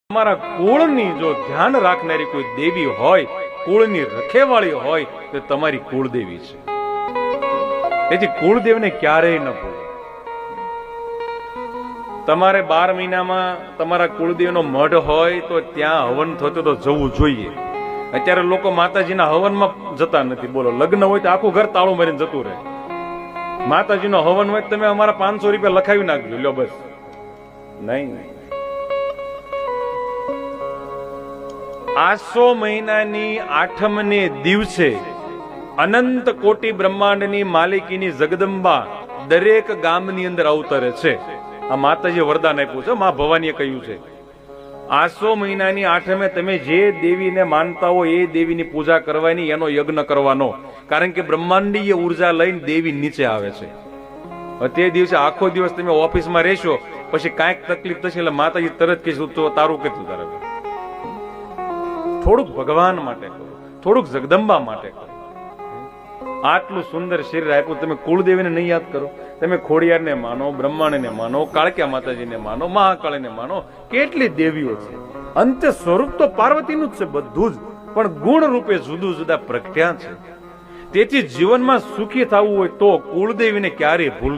તમારા કુળની જો ધ્યાન રાખનારી કોઈ દેવી હોય, કુળની રખેવાળી હોય, તો તમારી કુળદેવી છે. તેથી કુળદેવને ક્યારેય ન ભૂલો. તમારે 12 મહિનામાં તમારા કુળદેવનો મઢ હોય તો ત્યાં હવન થતો તો જવું જોઈએ. અત્યારે લોકો માતાજીના હવનમાં જતા નથી. બોલો, લગ્ન હોય તો આખું ઘર તાળું મારીને જતું રહે. માતાજીનો હવન હોય તમે અમારા 500 રૂપિયા લખાવી નાખજો, લ્યો બસ. નહીં, આસો મહિનાની 8મને દિવસે અનંત કોટી બ્રહ્માંડની માલિકીની જગદંબા દરેક ગામની અંદર અવતરે છે. આ માતાજી વરદાન આપ્યું છે, મા ભવાનીએ કહ્યું છે. આસો મહિનાની 8મે તમે જે દેવીને માનતા હો એ દેવીની પૂજા કરવાની, એનો યજ્ઞ કરવાનો. કારણ કે બ્રહ્માંડીય ઉર્જા લઈને દેવી નીચે આવે છે. તે દિવસે આખો દિવસ તમે ઓફિસમાં રહેશો, પછી કાંઈક તકલીફ થશે એટલે માતાજી તરત કહીશું તો તારું કેટલું તારે. થોડુંક ભગવાન માટે કરો, થોડુંક જગદંબા માટે કરો. આટલું સુંદર શરીર આપ્યું, તમે કુળદેવીને નહીં યાદ કરો? તમે ખોડિયારને માનો, બ્રહ્માંડને માનો, કાળક્યા માતાજીને માનો, મહાકાળીને માનો, કેટલી દેવીઓ છે. અંતે સ્વરૂપ તો પાર્વતીનું જ છે બધું જ, પણ ગુણ રૂપે જુદું જુદા પ્રગટ્યા છે. તેથી જીવનમાં સુખી થવું હોય તો કુળદેવીને ક્યારેય ભૂલ